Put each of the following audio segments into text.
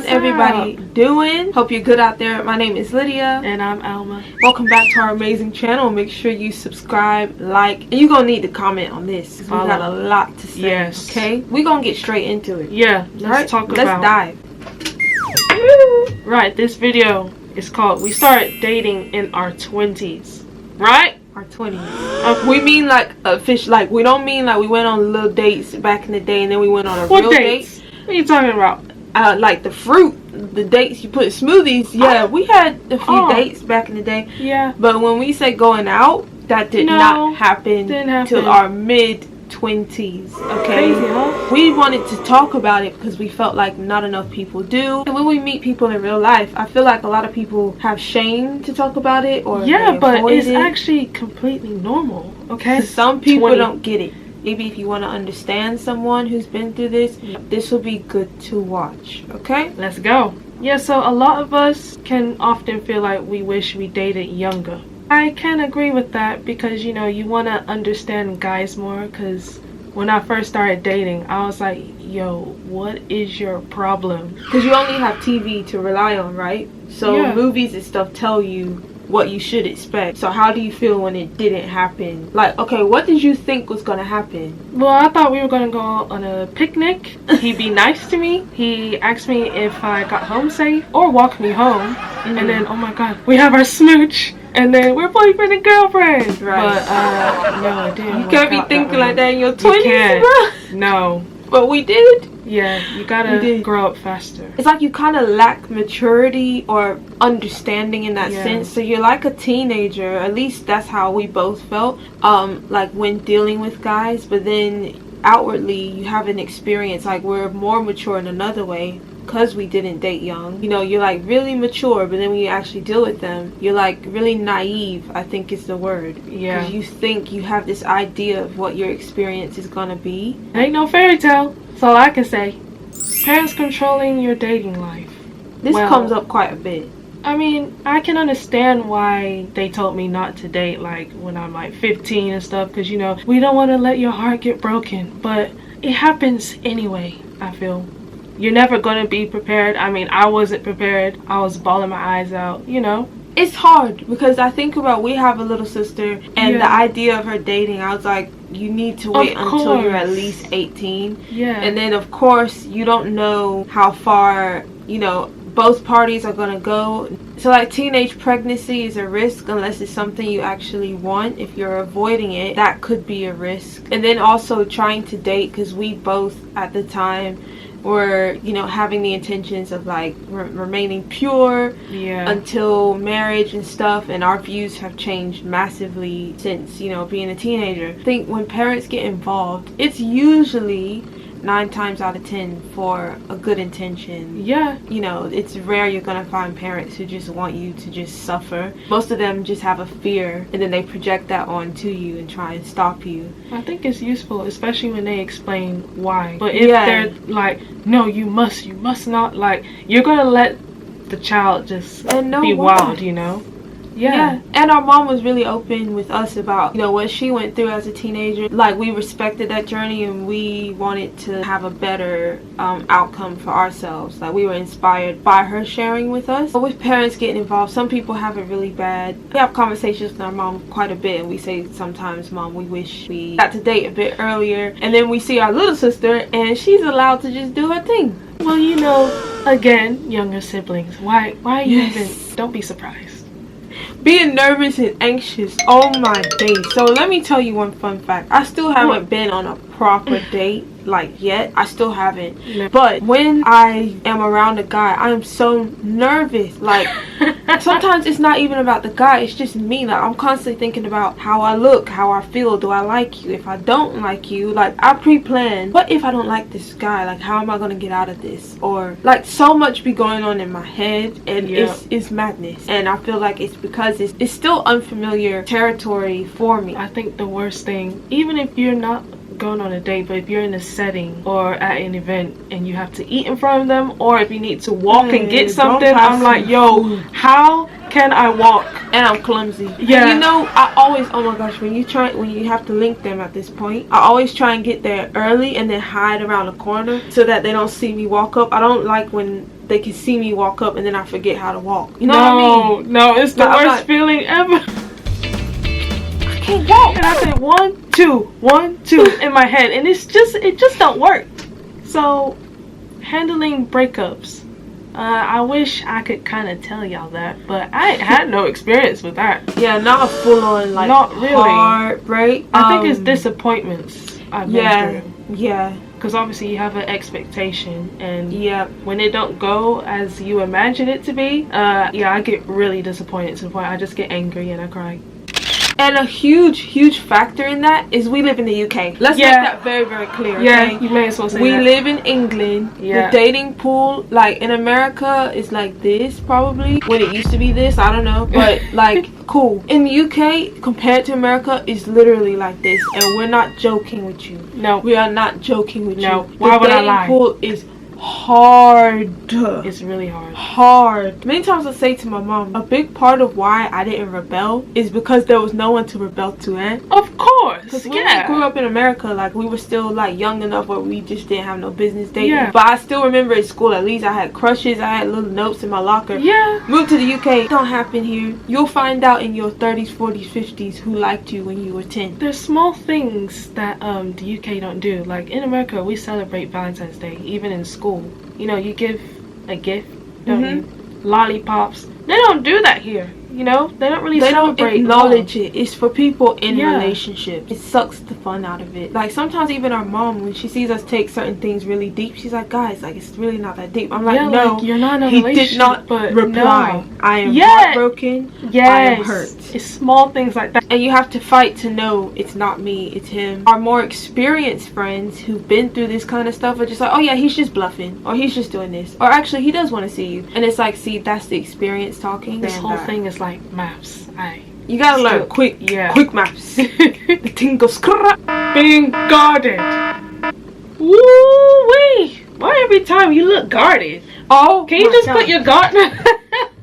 How's everybody doing? Hope you're good out there. My name is Lydia. And I'm Alma. Welcome back to our amazing channel. Make sure you subscribe, like, and you're gonna need to comment on this. We got a lot to say. Yes. Okay? We're gonna get straight into it. Yeah, let's dive. Right, this video is called We Started Dating in Our 20s. Right? Our 20s. We mean like a fish, like we don't mean like we went on little dates back in the day and then we went on a real date. What are you talking about? Like the fruit, the dates you put in smoothies. Yeah, we had a few dates back in the day. Yeah. But when we say going out, that did not happen till our mid-20s. Okay? Crazy, huh? We wanted to talk about it because we felt like not enough people do. And when we meet people in real life, I feel like a lot of people have shame to talk about it, or but it's actually completely normal. Okay? Some people don't get it. Maybe if you want to understand someone who's been through this, this will be good to watch. Okay? Let's go. Yeah, so a lot of us can often feel like we wish we dated younger. I can agree with that because, you know, you want to understand guys more, because when I first started dating, I was like, yo, what is your problem? Because you only have TV to rely on, right? So movies and stuff tell you what you should expect. So how do you feel when it didn't happen? Like, okay, what did you think was gonna happen? Well, I thought we were gonna go on a picnic. He'd be nice to me. He asked me if I got home safe or walked me home. And then, oh my god, we have our smooch. And then we're boyfriend and girlfriend. Right. But, no, it didn't. You can't be thinking like that in your 20s, you can't. No. But we did. Yeah, you gotta grow up faster. It's like you kind of lack maturity or understanding in that sense. So you're like a teenager. At least that's how we both felt. Like when dealing with guys, but then outwardly you have an experience. Like we're more mature in another way because we didn't date young. You know, you're like really mature, but then when you actually deal with them, you're like really naive, I think is the word. Yeah. Because you think you have this idea of what your experience is gonna be. It ain't no fairy tale. That's all I can say. Parents controlling your dating life. This comes up quite a bit. I mean, I can understand why they told me not to date like when I'm like 15 and stuff, because, you know, we don't want to let your heart get broken. But it happens anyway, I feel. You're never going to be prepared. I mean, I wasn't prepared. I was bawling my eyes out, you know. It's hard because I think about, we have a little sister, and the idea of her dating, I was like, you need to wait until you're at least 18. Yeah. And then of course you don't know how far, you know, both parties are gonna go. So like teenage pregnancy is a risk unless it's something you actually want. If you're avoiding it, that could be a risk. And then also trying to date, because we both at the time were, you know, having the intentions of like remaining pure until marriage and stuff, and our views have changed massively since, you know, being a teenager. I think when parents get involved, it's usually 9 times out of 10 for a good intention. Yeah. You know, it's rare you're gonna find parents who just want you to just suffer. Most of them just have a fear, and then they project that onto you and try and stop you. I think it's useful, especially when they explain why. But if they're like, no, you must not, like, you're gonna let the child just be wild, you know? Yeah. And our mom was really open with us about, you know, what she went through as a teenager. Like, we respected that journey, and we wanted to have a better outcome for ourselves. Like, we were inspired by her sharing with us. But with parents getting involved, some people have it really bad. We have conversations with our mom quite a bit, and we say sometimes, Mom, we wish we got to date a bit earlier. And then we see our little sister, and she's allowed to just do her thing. Well, you know, again, younger siblings, why you even, don't be surprised. Being nervous and anxious, oh my days. So let me tell you one fun fact. I still haven't been on a proper date like yet. I still haven't. But when I am around a guy, I am so nervous. Like sometimes it's not even about the guy, it's just me. Like I'm constantly thinking about how I look, how I feel, do I like you? If I don't like you, like I pre-plan, what if I don't like this guy? Like how am I gonna get out of this? Or like so much be going on in my head, and it's madness. And I feel like it's because it's still unfamiliar territory for me. I think the worst thing, even if you're not going on a date, but if you're in a setting or at an event and you have to eat in front of them, or if you need to walk and get something, I'm like, yo, how can I walk And I'm clumsy. Yeah. And you know, I always, oh my gosh, when you have to link them at this point, I always try and get there early and then hide around the corner so that they don't see me walk up. I don't like when they can see me walk up and then I forget how to walk. You know what I mean? No, it's the worst feeling ever. I can't walk. And I say 1, 2, 1, 2 in my head, and it just don't work. So, handling breakups. I wish I could kind of tell y'all that, but I had no experience with that. Yeah, not a full-on, like, not really heartbreak. I think it's disappointments I've been through. Yeah. Because obviously you have an expectation, and yeah, when it don't go as you imagine it to be, I get really disappointed to the point I just get angry and I cry. And a huge factor in that is we live in the UK. Let's make that very, very clear. Yeah, okay? You may as well say we that. live in England. Yeah. The dating pool, like in America, is like this probably. When it used to be this, I don't know. But like, cool. In the UK, compared to America, is literally like this. And we're not joking with you. No. We are not joking with you. Why would I lie? The dating pool is hard. It's really hard. Many times I say to my mom, a big part of why I didn't rebel is because there was no one to rebel to, Of course. Because when we grew up in America, like, we were still like young enough where we just didn't have no business dating. Yeah. But I still remember at school, at least I had crushes, I had little notes in my locker. Yeah. Moved to the UK, it don't happen here. You'll find out in your 30s, 40s, 50s who liked you when you were 10. There's small things that the UK don't do. Like in America, we celebrate Valentine's Day, even in school. You know, you give a gift, don't you? Lollipops. They don't do that here. You know, they don't really celebrate. They don't acknowledge it. It's for people in Yeah. relationships. It sucks the fun out of it. Like, sometimes even our mom, when she sees us take certain things really deep, she's like, guys, like, it's really not that deep. I'm like, Yeah, no, like, you're not in a he relationship, did not but reply. no. I am Yes. heartbroken. Yes. I am hurt. It's small things like that. And you have to fight to know it's not me, it's him. Our more experienced friends who've been through this kind of stuff are just like, oh yeah, he's just bluffing, or he's just doing this, or actually he does want to see you. And it's like, see, that's the experience talking. This whole thing is like maps. You gotta learn quick maps. The thing goes being guarded. Woo-wee! Why every time you look guarded? Oh, can you just put your guard?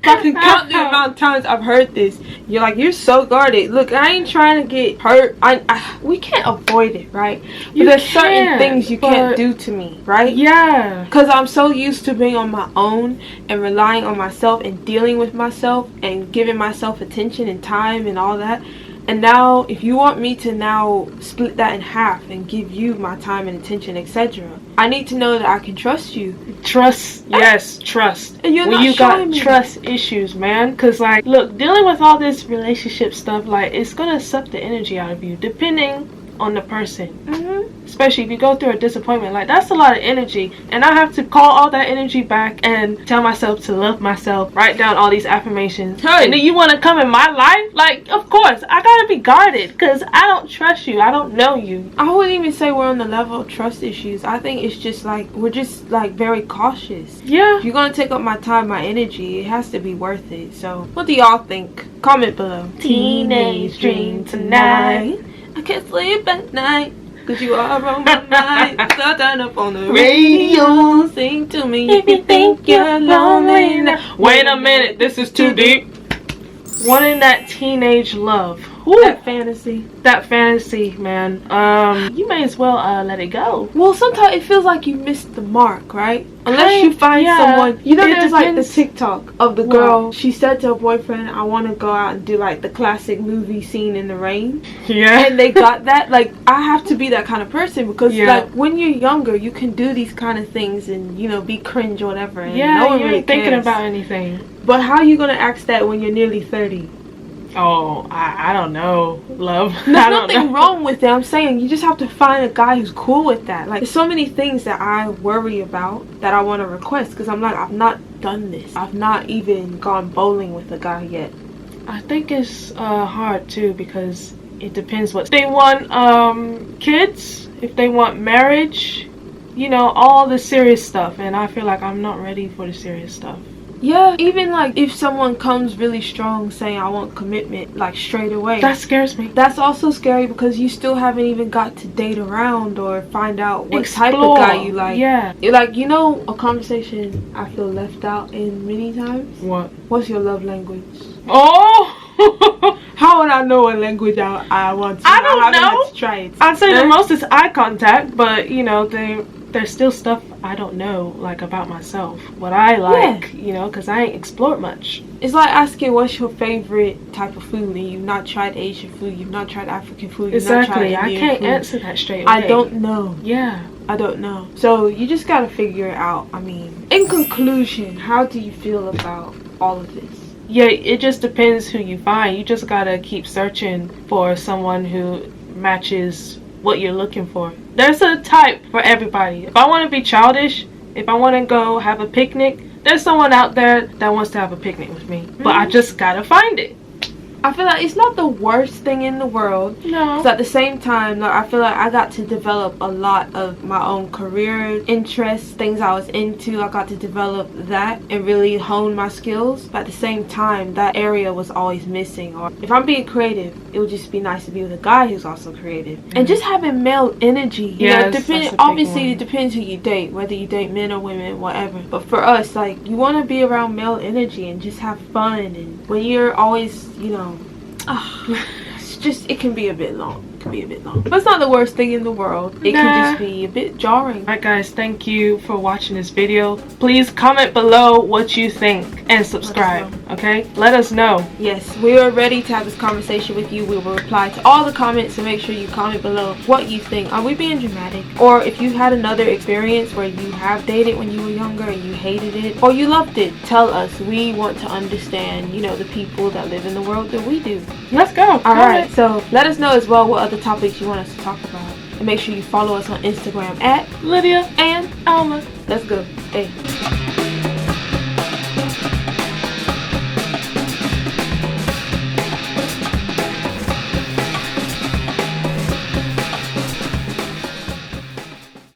I can count the amount of times I've heard this. You're like, you're so guarded. Look, I ain't trying to get hurt. We can't avoid it, right? But there's certain things you can't do to me, right? Yeah. Because I'm so used to being on my own and relying on myself and dealing with myself and giving myself attention and time and all that. And now, if you want me to now split that in half and give you my time and attention, etc., I need to know that I can trust you. Trust, yes, trust. And you're when you got trust issues, man. Because, like, look, dealing with all this relationship stuff, like, it's going to suck the energy out of you, depending on the person. Especially if you go through a disappointment, like, that's a lot of energy, and I have to call all that energy back and tell myself to love myself, write down all these affirmations. And then you want to come in my life? Like, of course I gotta be guarded, because I don't trust you, I don't know you. I wouldn't even say we're on the level of trust issues. I think it's just like, we're just like very cautious. Yeah. If you're gonna take up my time, my energy, it has to be worth it. So what do y'all think? Comment below. Teenage dream tonight. I can't sleep at night, cause you are on my mind. So turn up on the radio, sing to me if you think you're lonely now. Wait a minute, this is too deep. Wanting that teenage love. That fantasy. That fantasy, man. You may as well let it go. Well, sometimes it feels like you missed the mark, right? Unless you find someone. You know, there's like the TikTok of the girl. She said to her boyfriend, I want to go out and do like the classic movie scene in the rain. Yeah. And they got that. Like, I have to be that kind of person, because like when you're younger, you can do these kind of things and, you know, be cringe or whatever. And no one you really ain't thinking cares about anything. But how are you going to ask that when you're nearly 30? Oh, I don't know, love. There's nothing wrong with it. I'm saying you just have to find a guy who's cool with that. Like, there's so many things that I worry about that I want to request, because I'm like, I've not done this. I've not even gone bowling with a guy yet. I think it's hard too, because it depends what they want. Kids, if they want marriage, you know, all the serious stuff, and I feel like I'm not ready for the serious stuff. Yeah, even like if someone comes really strong saying I want commitment, like straight away, that scares me. That's also scary, because you still haven't even got to date around or find out what type of guy you like. Yeah. Like, you know, a conversation I feel left out in many times. What? What's your love language? Oh! would I know what language I want to? I don't haven't know. had to try it. I'd say the most is eye contact, but you know, there's still stuff I don't know, like about myself, what I like, you know, because I ain't explored much. It's like asking what's your favorite type of food, and you've not tried Asian food, you've not tried African food, you've not tried Exactly. I Indian can't food. answer that straight away. I don't know. Yeah. I don't know. So you just gotta figure it out. I mean, in conclusion, how do you feel about all of this? Yeah, it just depends who you find. You just gotta keep searching for someone who matches what you're looking for. There's a type for everybody. If I want to be childish, if I want to go have a picnic, there's someone out there that wants to have a picnic with me. But I just gotta find it. I feel like it's not the worst thing in the world. No. Because at the same time, like, I feel like I got to develop a lot of my own career interests, things I was into. I got to develop that and really hone my skills. But at the same time, that area was always missing. Or if I'm being creative, it would just be nice to be with a guy who's also creative. And just having male energy. Yes, Obviously, it depends who you date, whether you date men or women, whatever. But for us, like, you want to be around male energy and just have fun. And when you're always, you know, it's just, it can be a bit long. It can be a bit long. But it's not the worst thing in the world. It can just be a bit jarring. Alright guys, thank you for watching this video. Please comment below what you think and subscribe. Okay? Let us know. Yes, we are ready to have this conversation with you. We will reply to all the comments, so make sure you comment below what you think. Are we being dramatic? Or if you had another experience where you have dated when you were younger and you hated it, or you loved it, tell us. We want to understand, you know, the people that live in the world that we do. Let's go. Alright, so let us know as well what other topics you want us to talk about. And make sure you follow us on Instagram at Lydia and Alma. let's go. Hey.